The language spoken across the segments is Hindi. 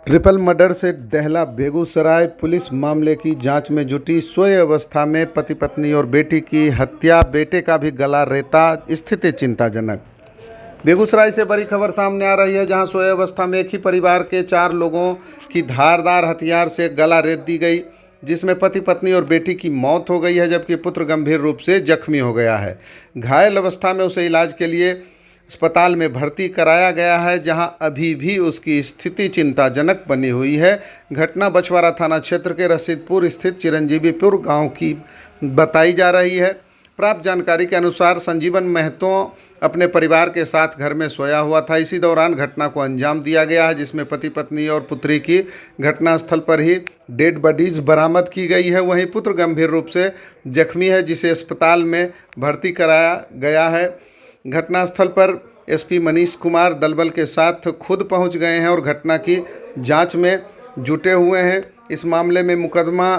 ट्रिपल मर्डर से दहला बेगूसराय। पुलिस मामले की जांच में जुटी। सोए अवस्था में पति पत्नी और बेटी की हत्या, बेटे का भी गला रेता। स्थिति चिंताजनक। बेगूसराय से बड़ी खबर सामने आ रही है, जहां सोए अवस्था में एक ही परिवार के 4 लोगों की धारदार हथियार से गला रेत दी गई, जिसमें पति पत्नी और बेटी की मौत हो गई है, जबकि पुत्र गंभीर रूप से जख्मी हो गया है। घायल अवस्था में उसे इलाज के लिए अस्पताल में भर्ती कराया गया है, जहां अभी भी उसकी स्थिति चिंताजनक बनी हुई है। घटना बछवाड़ा थाना क्षेत्र के रसीदपुर स्थित चिरंजीवीपुर गांव की बताई जा रही है। प्राप्त जानकारी के अनुसार संजीवन महतो अपने परिवार के साथ घर में सोया हुआ था। इसी दौरान घटना को अंजाम दिया गया है, जिसमें पति पत्नी और पुत्री की घटनास्थल पर ही डेड बॉडीज बरामद की गई है। वहीं पुत्र गंभीर रूप से जख्मी है, जिसे अस्पताल में भर्ती कराया गया है। घटनास्थल पर एसपी मनीष कुमार दलबल के साथ खुद पहुंच गए हैं और घटना की जांच में जुटे हुए हैं। इस मामले में मुकदमा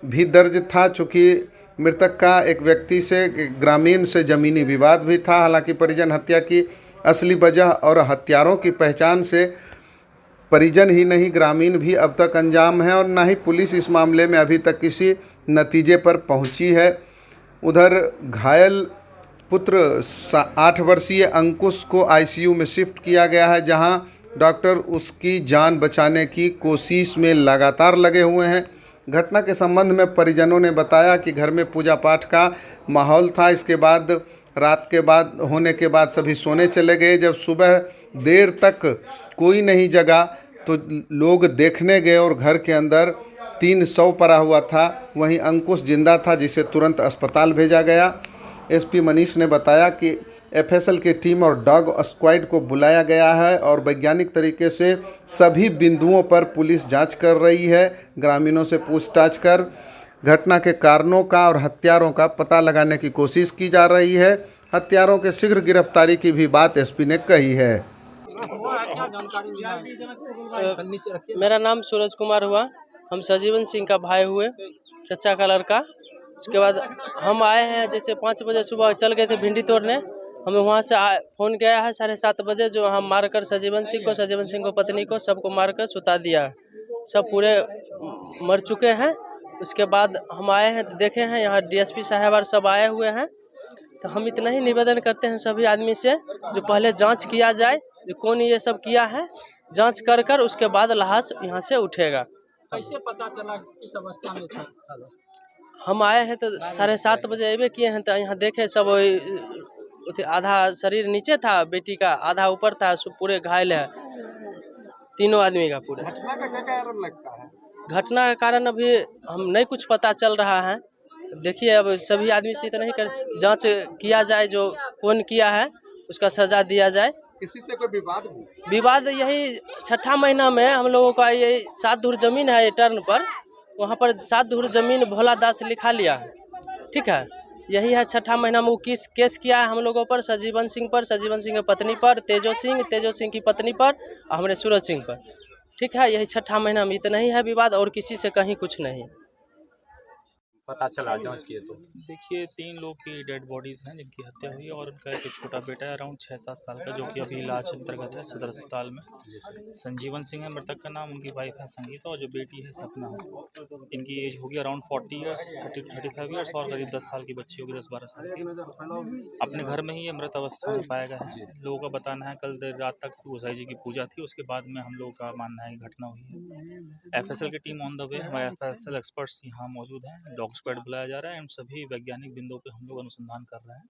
भी दर्ज था, चूँकि मृतक का एक व्यक्ति से, ग्रामीण से ज़मीनी विवाद भी था। हालांकि परिजन हत्या की असली वजह और हत्यारों की पहचान से परिजन ही नहीं, ग्रामीण भी अब तक अनजान है, और न ही पुलिस इस मामले में अभी तक किसी नतीजे पर पहुंची है। उधर घायल पुत्र 8 वर्षीय अंकुश को आईसीयू में शिफ्ट किया गया है, जहां डॉक्टर उसकी जान बचाने की कोशिश में लगातार लगे हुए हैं। घटना के संबंध में परिजनों ने बताया कि घर में पूजा पाठ का माहौल था। इसके बाद रात के बाद होने के बाद सभी सोने चले गए। जब सुबह देर तक कोई नहीं जगा तो लोग देखने गए और घर के अंदर 3 शव पड़ा हुआ था। वहीं अंकुश जिंदा था, जिसे तुरंत अस्पताल भेजा गया। एसपी मनीष ने बताया कि एफएसएल की टीम और डॉग स्क्वाड को बुलाया गया है और वैज्ञानिक तरीके से सभी बिंदुओं पर पुलिस जांच कर रही है। ग्रामीणों से पूछताछ कर घटना के कारणों का और हत्यारों का पता लगाने की कोशिश की जा रही है। हत्यारों के शीघ्र गिरफ्तारी की भी बात एसपी ने कही है। मेरा नाम सूरज कुमार हुआ। हम सजीवन सिंह का भाई हुए, चचा का लड़का। उसके बाद हम आए हैं, जैसे 5 बजे सुबह चल गए थे भिंडी तोड़ने। हमें वहाँ से फ़ोन गया है 7:30 बजे, जो हम मारकर सजीवन सिंह को पत्नी को सबको मारकर सुता दिया। सब पूरे मर चुके हैं। उसके बाद हम आए हैं, देखे हैं यहाँ डीएसपी साहब और सब आए हुए हैं। तो हम इतना ही निवेदन करते हैं सभी आदमी से, जो पहले जांच किया जाए, जो कौन ये सब किया है, जांच कर उसके बाद लाश यहाँ से उठेगा। कैसे पता चला किस अवस्था में था? हम आए हैं तो 7:30 बजे अबे किए हैं, तो यहाँ देखे सब आधा शरीर नीचे था, बेटी का आधा ऊपर था, सब पूरे घायल है, तीनों आदमी का पूरे। घटना का क्या कारण लगता है? घटना का कारण अभी हम नहीं कुछ पता चल रहा है। देखिए, अब सभी आदमी से इतना ही कर जांच किया जाए, जो कौन किया है उसका सजा दिया जाए। किसी से कोई विवाद भी? विवाद यही 6ठा महीना में हम लोगों का ये 7 धुर जमीन है, ये टर्न पर, वहाँ पर 7 धुर जमीन भोला दास लिखा लिया है, ठीक है। यही है 6ठा महीना में वो केस किया है हम लोगों पर, सजीवन सिंह की पत्नी पर, तेजो सिंह की पत्नी पर, और हमारे सूरज सिंह पर, ठीक है। यही 6ठा महीना में इतना ही है विवाद, और किसी से कहीं कुछ नहीं पता चला जांच किए तो? देखिए, 3 लोग की डेड बॉडीज़ हैं जिनकी हत्या हुई है, और उनका एक छोटा बेटा है अराउंड 6-7 साल का, जो कि अभी इलाज अंतर्गत है सदर अस्पताल में। संजीवन सिंह है मृतक का नाम, उनकी वाइफ है संगीता, और जो बेटी है सपना है। इनकी एज होगी अराउंड 40 ईयर्स, 30-35 ईयर्स, और करीब 10 साल की बच्ची होगी, 10-12 साल की। अपने घर में ही ये मृत अवस्था में पाया गया है। लोगों का बताना है कल देर रात तक गोसाई जी की पूजा थी, उसके बाद में हम लोगों का मानना है कि घटना हुई है। एफएसएल की टीम ऑन द वे, हमारे एफएसएल एक्सपर्ट्स यहाँ मौजूद हैं, डॉग स्क्वाड बुलाया जा रहा है, एंड सभी वैज्ञानिक बिंदुओं पे हम लोग अनुसंधान कर रहे हैं।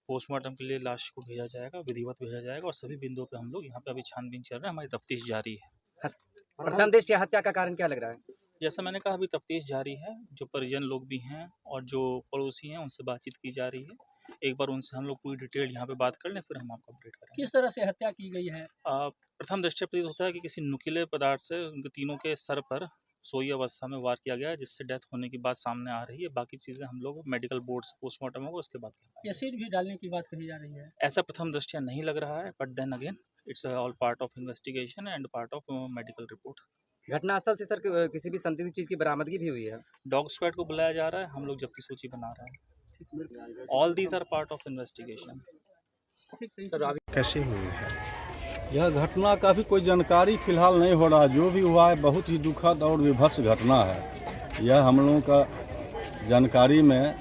पोस्टमार्टम के लिए लाश को भेजा जाएगा, विधिवत भेजा जाएगा, और सभी बिंदुओं पे हम लोग यहाँ पे अभी छानबीन चल रहा है, हमारी तफ्तीश जारी है। प्रथम दृष्टया हत्या का कारण क्या लग रहा है? जैसा मैंने कहा, अभी तफ्तीश जारी है। जो परिजन लोग भी हैं और जो पड़ोसी हैं, उनसे बातचीत की जा रही है। एक बार उनसे हम लोग पूरी डिटेल यहाँ पे बात कर लें, फिर हम आपको अपडेट करेंगे। किस तरह से हत्या की गई है? प्रथम दृष्टया प्रतीत होता है कि किसी नुकीले पदार्थ से उनके तीनों के सर पर सोई अवस्था में वार किया गया है, जिससे डेथ होने की बात सामने आ रही है। बाकी चीज़ें हम लोग मेडिकल बोर्ड से पोस्टमार्टम होगा, उसके बाद एसिड भी डालने की बात कही जा रही है। ऐसा प्रथम दृष्टया नहीं लग रहा है, but then again it's all part of investigation and part of medical report. घटनास्थल से सर किसी भी संदिग्ध चीज की बरामदगी भी हुई है? डॉग स्क्वाड को बुलाया जा रहा है, हम लोग जब्ती सूची बना रहे हैं। All these are part of investigation. कैसे हुई है? यह घटना का भी कोई जानकारी फिलहाल नहीं हो रहा। जो भी हुआ है बहुत ही दुखद और विभत्स घटना है। यह हम लोगों का जानकारी में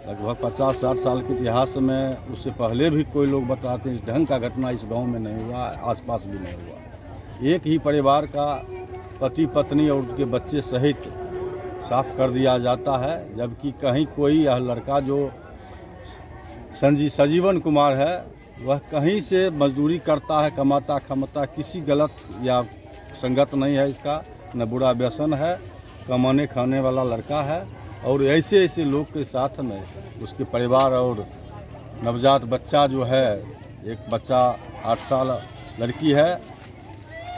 लगभग 50-60 साल के इतिहास में उससे पहले भी कोई लोग बताते हैं इस ढंग का घटना इस गांव में नहीं हुआ, आसपास भी नहीं हुआ। एक ही परिवार का पति पत्नी और उसके बच्चे सहित साफ कर दिया जाता है, जबकि कहीं कोई यह लड़का जो सजीवन कुमार है वह कहीं से मजदूरी करता है, कमाता खमाता, किसी गलत या संगत नहीं है इसका, न बुरा व्यसन है, कमाने खाने वाला लड़का है। और ऐसे ऐसे लोग के साथ में उसके परिवार और नवजात बच्चा जो है, एक बच्चा 8 साल लड़की है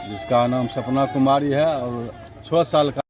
जिसका नाम सपना कुमारी है और 6 साल का